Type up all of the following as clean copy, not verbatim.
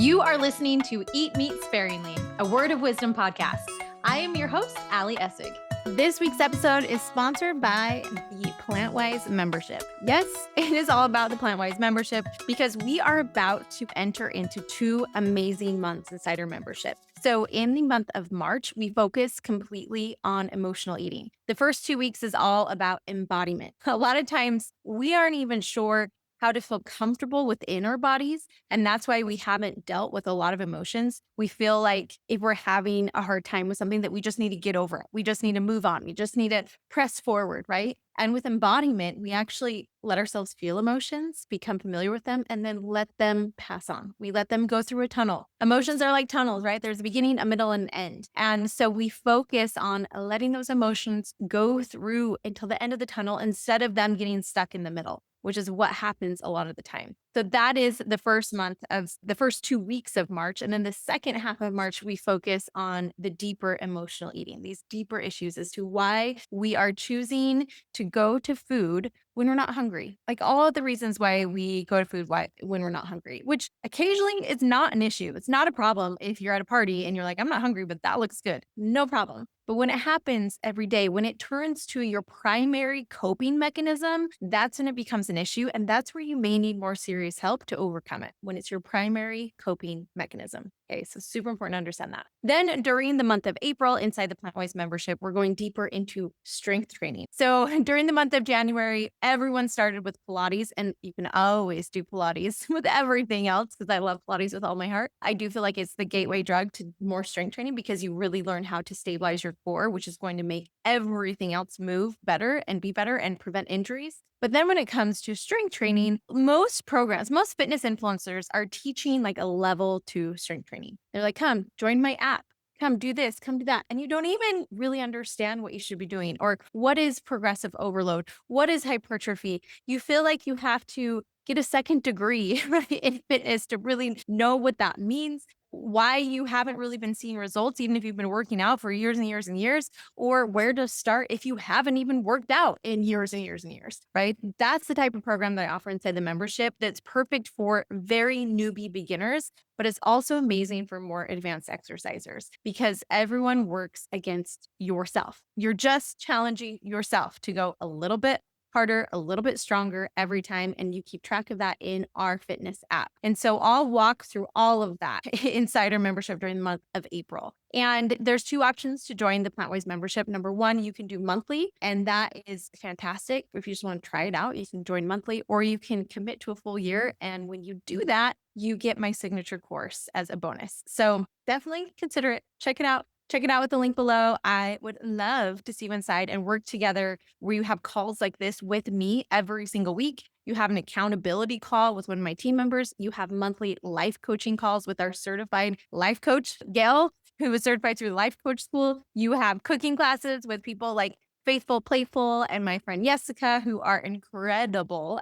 You are listening to Eat Meat Sparingly, a Word of Wisdom podcast. I am your host, Ali Essig. This week's episode is sponsored by the PlantWhys membership. Yes, it is all about the PlantWhys membership because we are about to enter into 2 amazing months inside our membership. So in the month of March, we focus completely on emotional eating. The first 2 weeks is all about embodiment. A lot of times we aren't even sure how to feel comfortable within our bodies. And that's why we haven't dealt with a lot of emotions. We feel like if we're having a hard time with something that we just need to get over it. We just need to move on. We just need to press forward, right? And with embodiment, we actually let ourselves feel emotions, become familiar with them, and then let them pass on. We let them go through a tunnel. Emotions are like tunnels, right? There's a beginning, a middle, and an end. And so we focus on letting those emotions go through until the end of the tunnel instead of them getting stuck in the middle, which is what happens a lot of the time. So that is the first 2 weeks of March. And then the second half of March, we focus on the deeper emotional eating, these deeper issues as to why we are choosing to go to food when we're not hungry. Like all of the reasons why we go to food when we're not hungry, which occasionally is not an issue. It's not a problem if you're at a party and you're like, I'm not hungry, but that looks good. No problem. But when it happens every day, when it turns to your primary coping mechanism, that's when it becomes an issue. And that's where you may need more serious help to overcome it, when it's your primary coping mechanism. Okay, so super important to understand that. Then during the month of April, inside the PlantWhys membership, we're going deeper into strength training. So during the month of January, everyone started with Pilates, and you can always do Pilates with everything else because I love Pilates with all my heart. I do feel like it's the gateway drug to more strength training because you really learn how to stabilize your core, which is going to make everything else move better and be better and prevent injuries. But then when it comes to strength training, most fitness influencers are teaching like a level 2 strength training. They're like, come join my app. Come do this, come do that. And you don't even really understand what you should be doing or what is progressive overload? What is hypertrophy? You feel like you have to get a second degree right, in fitness to really know what that means, why you haven't really been seeing results, even if you've been working out for years and years and years, or where to start if you haven't even worked out in years and years and years, right? That's the type of program that I offer inside the membership that's perfect for very newbie beginners, but it's also amazing for more advanced exercisers because everyone works against yourself. You're just challenging yourself to go a little bit harder, a little bit stronger every time. And you keep track of that in our fitness app. And so I'll walk through all of that inside our membership during the month of April. And there's 2 options to join the PlantWhys membership. Number 1, you can do monthly, and that is fantastic. If you just want to try it out, you can join monthly, or you can commit to a full year. And when you do that, you get my signature course as a bonus. So definitely consider it. Check it out. Check it out with the link below. I would love to see you inside and work together where you have calls like this with me every single week. You have an accountability call with one of my team members. You have monthly life coaching calls with our certified life coach, Gail, who is certified through the life coach school. You have cooking classes with people like Faithful Playful and my friend Jessica, who are incredible,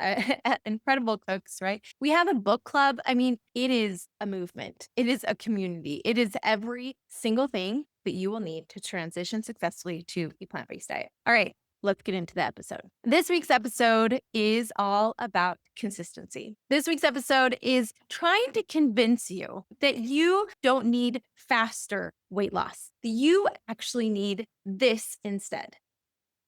incredible cooks, right? We have a book club. I mean, it is a movement. It is a community. It is every single thing that you will need to transition successfully to a plant-based diet. All right, let's get into the episode. This week's episode is all about consistency. This week's episode is trying to convince you that you don't need faster weight loss, that you actually need this instead.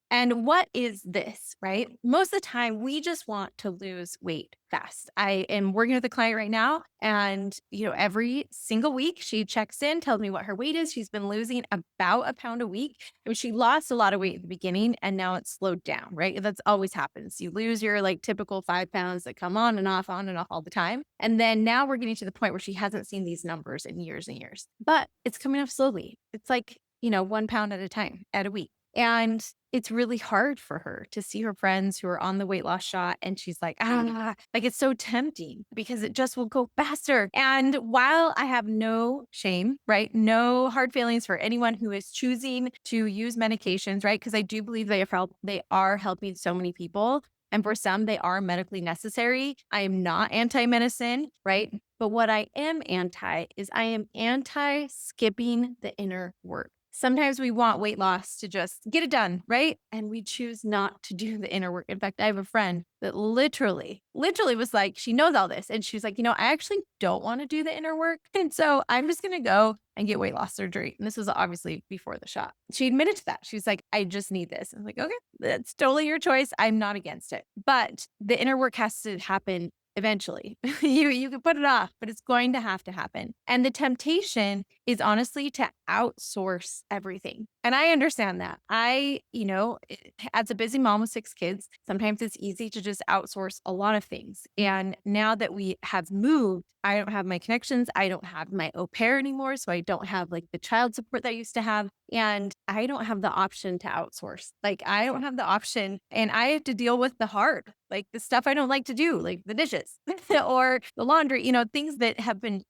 And what is this, right? Most of the time, we just want to lose weight fast. I am working with a client right now, and every single week she checks in, tells me what her weight is. She's been losing about a pound a week. I mean, she lost a lot of weight at the beginning, and now it's slowed down, right? That's always happens. You lose your typical 5 pounds that come on and off all the time. And then now we're getting to the point where she hasn't seen these numbers in years and years, but it's coming off slowly. It's like, 1 pound at a time at a week. And it's really hard for her to see her friends who are on the weight loss shot. And she's like, it's so tempting because it just will go faster. And while I have no shame, right? No hard feelings for anyone who is choosing to use medications, right? Because I do believe they are helping so many people. And for some, they are medically necessary. I am not anti-medicine, right? But what I am anti is I am anti-skipping the inner work. Sometimes we want weight loss to just get it done, right? And we choose not to do the inner work. In fact, I have a friend that literally was like, she knows all this. And she's like, I actually don't want to do the inner work. And so I'm just going to go and get weight loss surgery. And this was obviously before the shot. She admitted to that. She's like, I just need this. I'm like, okay, that's totally your choice. I'm not against it. But the inner work has to happen eventually. You can put it off, but it's going to have to happen. And the temptation is honestly to outsource everything. And I understand that. As a busy mom with 6 kids, sometimes it's easy to just outsource a lot of things. And now that we have moved, I don't have my connections. I don't have my au pair anymore. So I don't have like the child support that I used to have. And I don't have the option to outsource. Like I don't have the option and I have to deal with the hard, like the stuff I don't like to do, like the dishes or the laundry, things that have been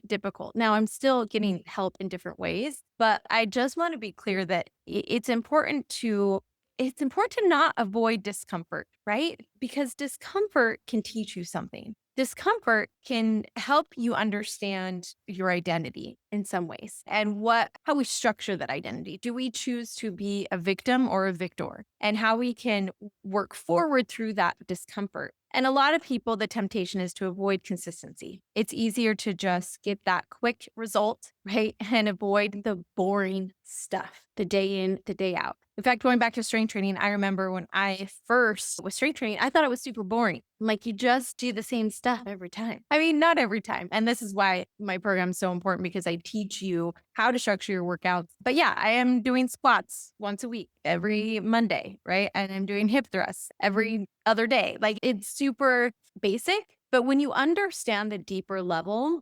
difficult. Now I'm still getting help in different ways, but I just want to be clear that it's important to not avoid discomfort, right? Because discomfort can teach you something. Discomfort can help you understand your identity in some ways and how we structure that identity. Do we choose to be a victim or a victor? And how we can work forward through that discomfort. And a lot of people, the temptation is to avoid consistency. It's easier to just get that quick result, right? And avoid the boring stuff, the day in, the day out. In fact, going back to strength training, I remember when I first was strength training, I thought it was super boring. Like you just do the same stuff every time. I mean, not every time. And this is why my program is so important because I teach you how to structure your workouts. But yeah, I am doing squats once a week, every Monday, right? And I'm doing hip thrusts every other day. Like it's super basic. But when you understand the deeper level,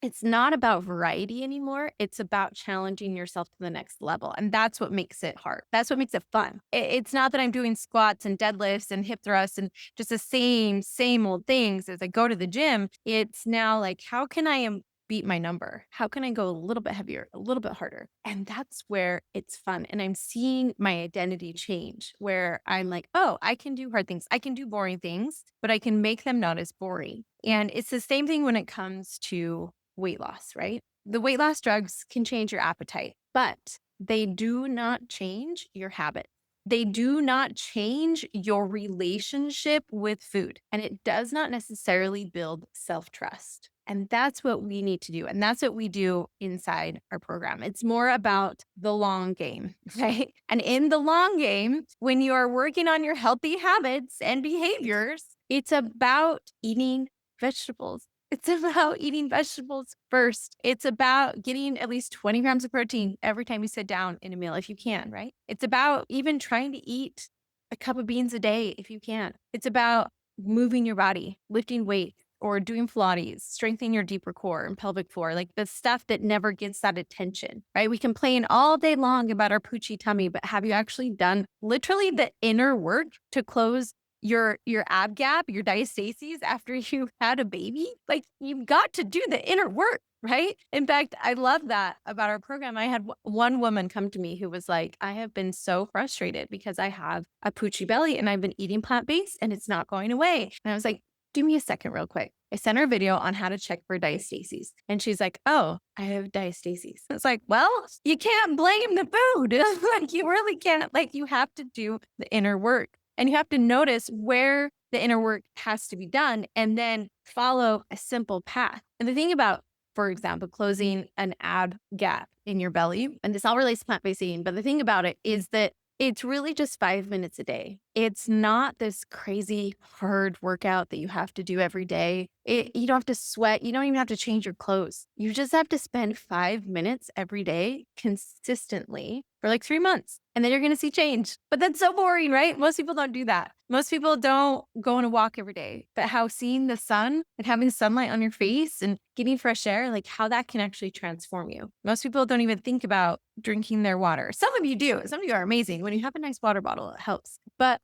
it's not about variety anymore. It's about challenging yourself to the next level. And that's what makes it hard. That's what makes it fun. It's not that I'm doing squats and deadlifts and hip thrusts and just the same old things as I go to the gym. It's now like, how can I beat my number? How can I go a little bit heavier, a little bit harder? And that's where it's fun. And I'm seeing my identity change where I'm like, oh, I can do hard things. I can do boring things, but I can make them not as boring. And it's the same thing when it comes to weight loss, right? The weight loss drugs can change your appetite, but they do not change your habit. They do not change your relationship with food. And it does not necessarily build self-trust. And that's what we need to do. And that's what we do inside our program. It's more about the long game, right? And in the long game, when you are working on your healthy habits and behaviors, it's about eating vegetables. It's about eating vegetables first. It's about getting at least 20 grams of protein every time you sit down in a meal, if you can, right? It's about even trying to eat a cup of beans a day, if you can. It's about moving your body, lifting weights, or doing Pilates, strengthening your deeper core and pelvic floor, like the stuff that never gets that attention, right? We complain all day long about our poochy tummy, but have you actually done literally the inner work to close your ab gap, your diastases after you've had a baby? Like you've got to do the inner work, right? In fact, I love that about our program. I had one woman come to me who was like, I have been so frustrated because I have a poochy belly and I've been eating plant-based and it's not going away. And I was like, do me a second real quick. I sent her a video on how to check for diastases. And she's like, oh, I have diastases. It's like, well, you can't blame the food. Like you really can't. Like you have to do the inner work. And you have to notice where the inner work has to be done and then follow a simple path. And the thing about, for example, closing an ab gap in your belly, and this all relates to plant-based eating, but the thing about it is that it's really just 5 minutes a day. It's not this crazy hard workout that you have to do every day. You don't have to sweat. You don't even have to change your clothes. You just have to spend 5 minutes every day consistently for like 3 months. And then you're going to see change. But that's so boring, right? Most people don't do that. Most people don't go on a walk every day. But how seeing the sun and having sunlight on your face and getting fresh air, like how that can actually transform you. Most people don't even think about drinking their water. Some of you do. Some of you are amazing. When you have a nice water bottle, it helps. But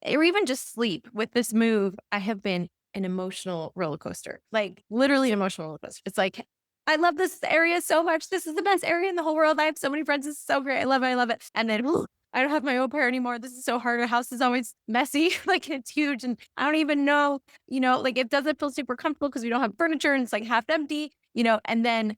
or even just sleep. With this move, I have been an emotional roller coaster, like literally an emotional roller coaster. It's like, I love this area so much. This is the best area in the whole world. I have so many friends. This is so great. I love it. I love it. And then I don't have my au pair anymore. This is so hard. Our house is always messy. Like it's huge. And I don't even know, like it doesn't feel super comfortable because we don't have furniture and it's like half empty, and then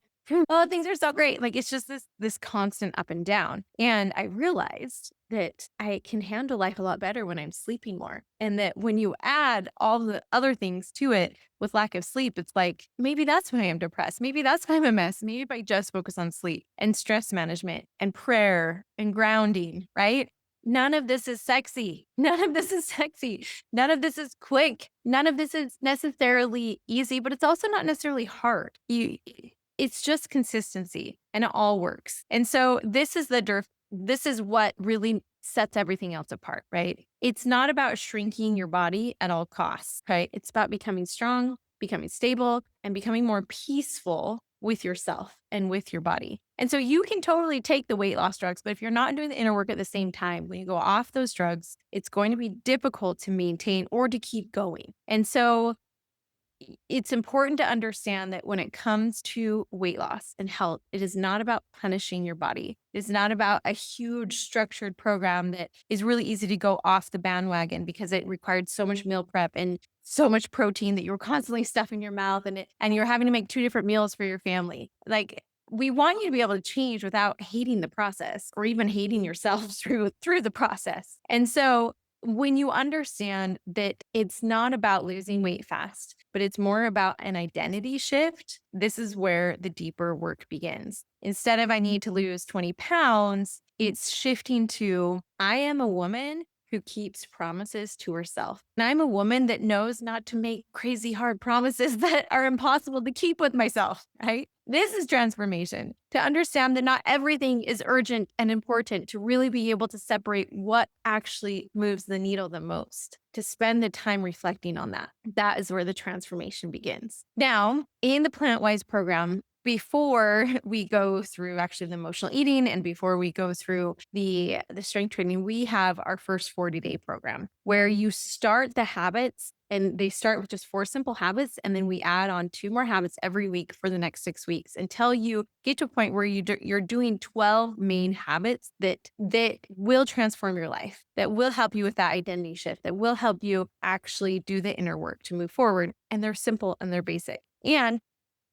oh, things are so great. Like it's just this constant up and down. And I realized that I can handle life a lot better when I'm sleeping more. And that when you add all the other things to it with lack of sleep, it's like maybe that's why I'm depressed. Maybe that's why I'm a mess. Maybe if I just focus on sleep and stress management and prayer and grounding, right? None of this is sexy. None of this is sexy. None of this is quick. None of this is necessarily easy, but it's also not necessarily hard. It's just consistency and it all works. And so this is what really sets everything else apart, right? It's not about shrinking your body at all costs, right? It's about becoming strong, becoming stable, and becoming more peaceful with yourself and with your body. And so you can totally take the weight loss drugs, but if you're not doing the inner work at the same time, when you go off those drugs, it's going to be difficult to maintain or to keep going. And so it's important to understand that when it comes to weight loss and health, it is not about punishing your body. It's not about a huge structured program that is really easy to go off the bandwagon because it required so much meal prep and so much protein that you were constantly stuffing your mouth and you're having to make 2 different meals for your family. Like we want you to be able to change without hating the process or even hating yourself through the process. And so when you understand that it's not about losing weight fast, but it's more about an identity shift, this is where the deeper work begins. Instead of I need to lose 20 pounds, it's shifting to I am a woman who keeps promises to herself. And I'm a woman that knows not to make crazy hard promises that are impossible to keep with myself, right? This is transformation, to understand that not everything is urgent and important, to really be able to separate what actually moves the needle the most, to spend the time reflecting on that. That is where the transformation begins. Now, in the PlantWhys program, before we go through actually the emotional eating and before we go through the strength training, we have our first 40-day program where you start the habits and they start with just 4 simple habits. And then we add on 2 more habits every week for the next 6 weeks until you get to a point where you're doing 12 main habits that will transform your life, that will help you with that identity shift, that will help you actually do the inner work to move forward. And they're simple and they're basic. And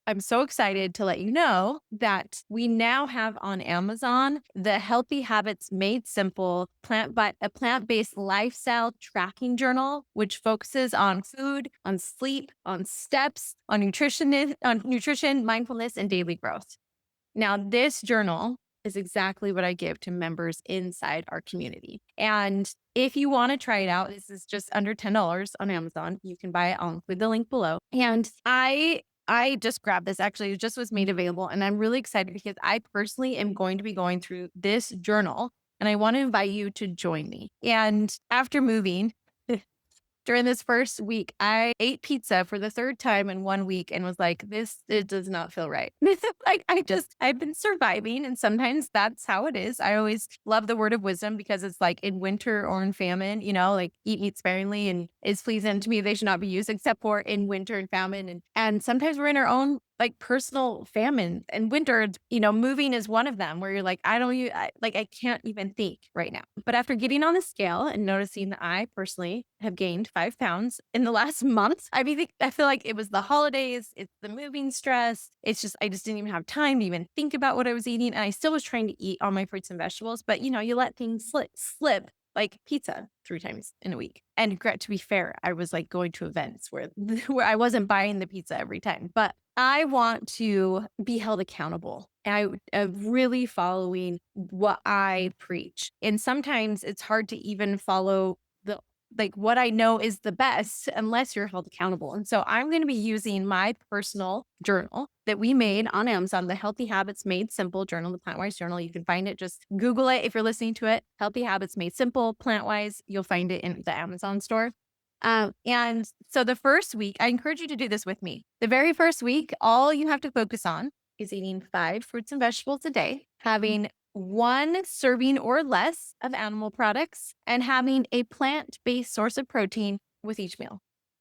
I'm so excited to let you know that we now have on Amazon the Healthy Habits Made Simple a plant-based lifestyle tracking journal, which focuses on food, on sleep, on steps, on nutrition, mindfulness, and daily growth. Now, this journal is exactly what I give to members inside our community. And if you want to try it out, this is just under $10 on Amazon. You can buy it. I'll include the link below. And I just grabbed this. Actually, it just was made available. And I'm really excited because I personally am going to be going through this journal and I want to invite you to join me. And after moving, during this first week, I ate pizza for the 3rd time in 1 week and was like, it does not feel right. Like I've been surviving and sometimes that's how it is. I always love the word of wisdom because it's like in winter or in famine, like eat meat sparingly and is pleasing to me. They should not be used except for in winter and famine. And sometimes we're in our own like personal famine and winter, moving is one of them where you're like, I can't even think right now. But after getting on the scale and noticing that I personally have gained 5 pounds in the last month, I feel like it was the holidays, it's the moving stress. It's just, I just didn't even have time to even think about what I was eating. And I still was trying to eat all my fruits and vegetables, but you let things slip like pizza 3 times in a week. And to be fair, I was like going to events where I wasn't buying the pizza every time, but I want to be held accountable. I am really following what I preach. And sometimes it's hard to even follow what I know is the best unless you're held accountable. And so I'm going to be using my personal journal that we made on Amazon, the Healthy Habits Made Simple journal, the PlantWhys journal. You can find it. Just Google it if you're listening to it. Healthy Habits Made Simple, PlantWhys. You'll find it in the Amazon store. And so the first week, I encourage you to do this with me. The very first week, all you have to focus on is eating 5 fruits and vegetables a day, having 1 serving or less of animal products, and having a plant-based source of protein with each meal.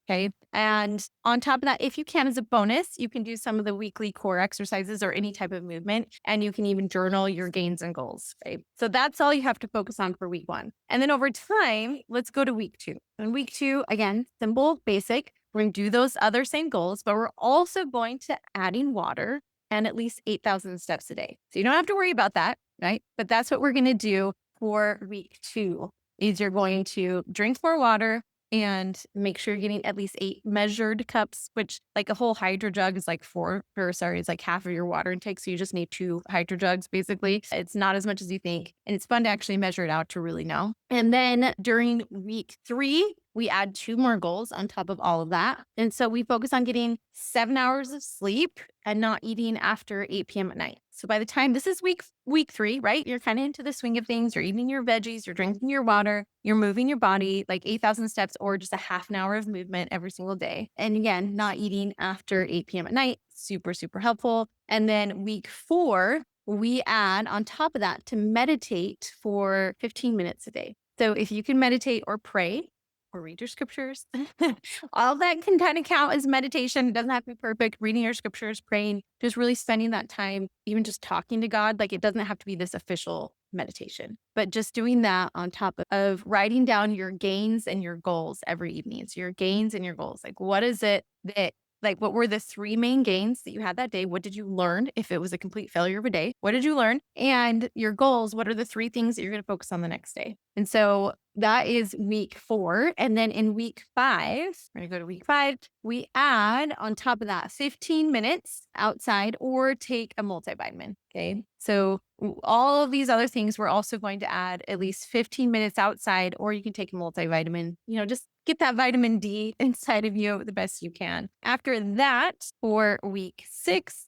Okay. And on top of that, if you can, as a bonus, you can do some of the weekly core exercises or any type of movement, and you can even journal your gains and goals. Okay. So that's all you have to focus on for week 1. And then over time, let's go to week 2. And week 2, again, simple, basic. We're going to do those other same goals, but we're also going to add in water and at least 8,000 steps a day. So you don't have to worry about that, right? But that's what we're going to do for week 2 is you're going to drink more water and make sure you're getting at least 8 measured cups, which like a whole hydro jug is like it's like half of your water intake. So you just need 2 hydro jugs, basically. It's not as much as you think. And it's fun to actually measure it out to really know. And then during week 3, we add 2 more goals on top of all of that. And so we focus on getting 7 hours of sleep and not eating after 8 p.m. at night. So by the time this is week 3, right? You're kind of into the swing of things. You're eating your veggies, you're drinking your water, you're moving your body like 8,000 steps or just a half an hour of movement every single day. And again, not eating after 8 p.m. at night, super, super helpful. And then week 4, we add on top of that to meditate for 15 minutes a day. So if you can meditate or pray, or read your scriptures. All that can kind of count as meditation. It doesn't have to be perfect. Reading your scriptures, praying, just really spending that time, even just talking to God. Like it doesn't have to be this official meditation, but just doing that on top of writing down your gains and your goals every evening. So your gains and your goals, like what is it that like, what were the 3 main gains that you had that day? What did you learn? If it was a complete failure of a day, what did you learn? And your goals, what are the 3 things that you're going to focus on the next day? And so that is week 4. And then in week 5, we're going to go to week 5. We add on top of that 15 minutes outside or take a multivitamin. Okay. So all of these other things, we're also going to add at least 15 minutes outside, or you can take a multivitamin, just get that vitamin D inside of you the best you can. After that, for week 6,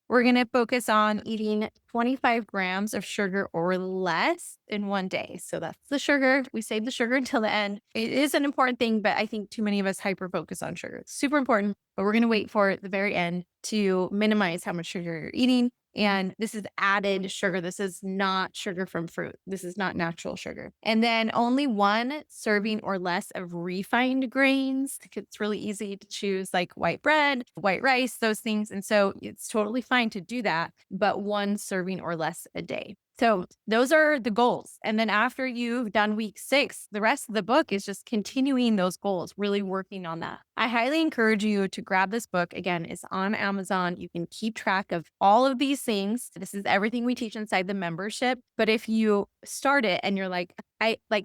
we're going to focus on eating 25 grams of sugar or less in one day. So that's the sugar. We save the sugar until the end. It is an important thing, but I think too many of us hyper focus on sugar. It's super important, but we're going to wait for the very end to minimize how much sugar you're eating. And this is added sugar. This is not sugar from fruit. This is not natural sugar. And then only 1 serving or less of refined grains. It's really easy to choose like white bread, white rice, those things. And so it's totally fine to do that, but 1 serving or less a day. So those are the goals. And then after you've done week 6, the rest of the book is just continuing those goals, really working on that. I highly encourage you to grab this book. Again, it's on Amazon. You can keep track of all of these things. This is everything we teach inside the membership. But if you start it and you're like,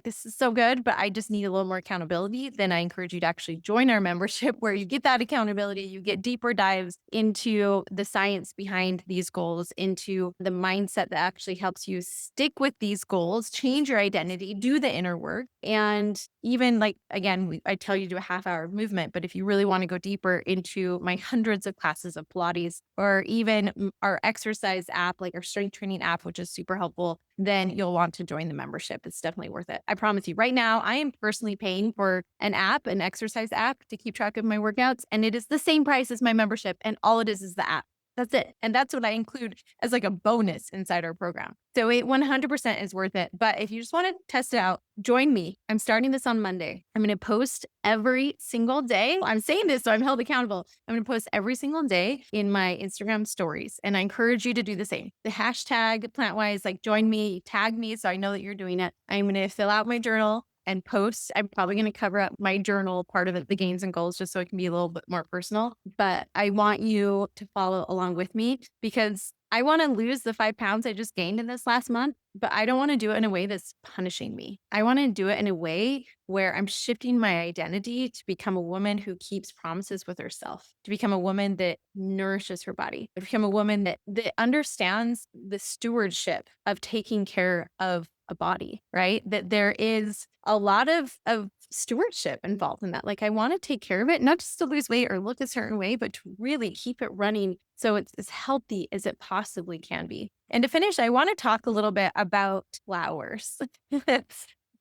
this is so good, but I just need a little more accountability, then I encourage you to actually join our membership where you get that accountability. You get deeper dives into the science behind these goals, into the mindset that actually helps you stick with these goals, change your identity, do the inner work. And even I tell you to do a half hour of movement, but if you really want to go deeper into my hundreds of classes of Pilates or even our exercise app, like our strength training app, which is super helpful, then you'll want to join the membership. It's definitely worth it. I promise you right now, I am personally paying for an exercise app to keep track of my workouts. And it is the same price as my membership. And all it is the app. That's it. And that's what I include as like a bonus inside our program. So it 100% is worth it. But if you just want to test it out, join me. I'm starting this on Monday. I'm going to post every single day. I'm saying this, so I'm held accountable. I'm going to post every single day in my Instagram stories. And I encourage you to do the same. The hashtag PlantWhys, join me, tag me so I know that you're doing it. I'm going to fill out my journal and post. I'm probably going to cover up my journal part of it, the gains and goals, just so it can be a little bit more personal. But I want you to follow along with me because I want to lose the 5 pounds I just gained in this last month, but I don't want to do it in a way that's punishing me. I want to do it in a way where I'm shifting my identity to become a woman who keeps promises with herself, to become a woman that nourishes her body, to become a woman that understands the stewardship of taking care of a body, right? That there is a lot of stewardship involved in that. Like I want to take care of it, not just to lose weight or look a certain way, but to really keep it running so it's as healthy as it possibly can be. And to finish, I want to talk a little bit about flowers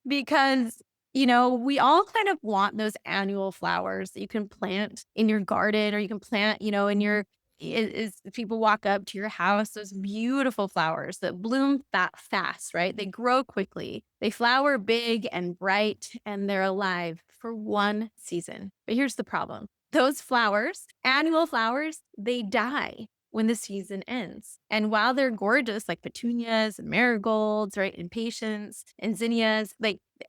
because we all kind of want those annual flowers that you can plant in your garden or you can plant, in your is people walk up to your house, those beautiful flowers that bloom that fast, right? They grow quickly. They flower big and bright and they're alive for one season. But here's the problem. Those flowers, annual flowers, they die when the season ends. And while they're gorgeous, like petunias and marigolds, right? And patience and zinnias,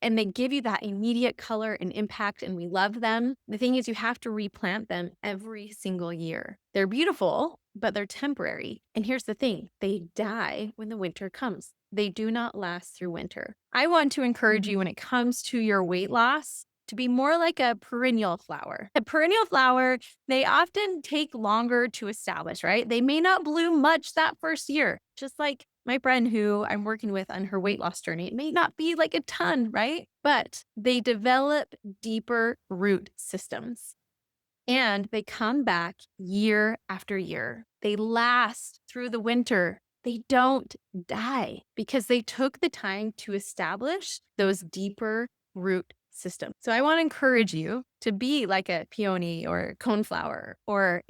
and they give you that immediate color and impact, and we love them. The thing is, you have to replant them every single year. They're beautiful, but they're temporary. And here's the thing, they die when the winter comes. They do not last through winter. I want to encourage you when it comes to your weight loss to be more like a perennial flower. A perennial flower, they often take longer to establish, right? They may not bloom much that first year, just like my friend who I'm working with on her weight loss journey. It may not be like a ton, right? But they develop deeper root systems and they come back year after year. They last through the winter. They don't die because they took the time to establish those deeper root system. So I want to encourage you to be like a peony or coneflower or,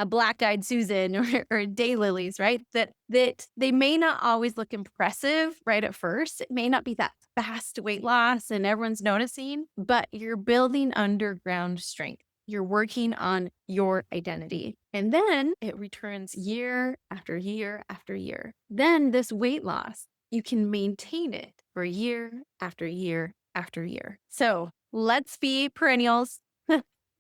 a black-eyed Susan or daylilies, right? That they may not always look impressive right at first. It may not be that fast weight loss and everyone's noticing, but you're building underground strength. You're working on your identity. And then it returns year after year after year. Then this weight loss, you can maintain it for year after year after year. So let's be perennials.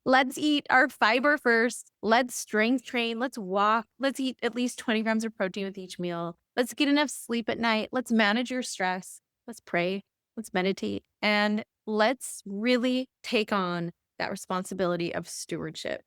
Let's eat our fiber first. Let's strength train. Let's walk. Let's eat at least 20 grams of protein with each meal. Let's get enough sleep at night. Let's manage your stress. Let's pray. Let's meditate. And let's really take on that responsibility of stewardship.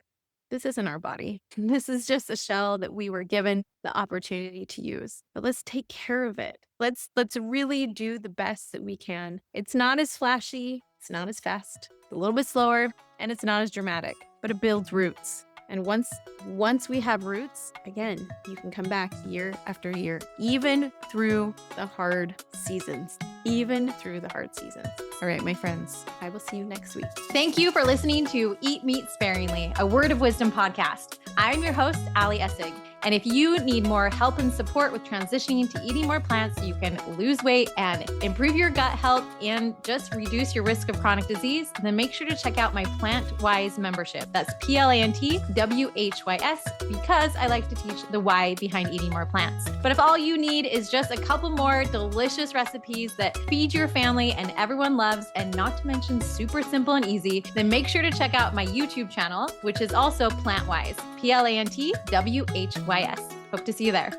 This isn't our body. This is just a shell that we were given the opportunity to use. But let's take care of it. Let's really do the best that we can. It's not as flashy. It's not as fast. It's a little bit slower, and it's not as dramatic, but it builds roots. And once we have roots, again, you can come back year after year, even through the hard seasons. All right, my friends, I will see you next week. Thank you for listening to Eat Meat Sparingly, a Word of Wisdom podcast. I'm your host, Ali Essig. And if you need more help and support with transitioning to eating more plants so you can lose weight and improve your gut health and just reduce your risk of chronic disease, then make sure to check out my PlantWhys membership. That's PlantWhys, because I like to teach the why behind eating more plants. But if all you need is just a couple more delicious recipes that feed your family and everyone loves, and not to mention super simple and easy, then make sure to check out my YouTube channel, which is also PlantWhys, PlantWhys. Hope to see you there.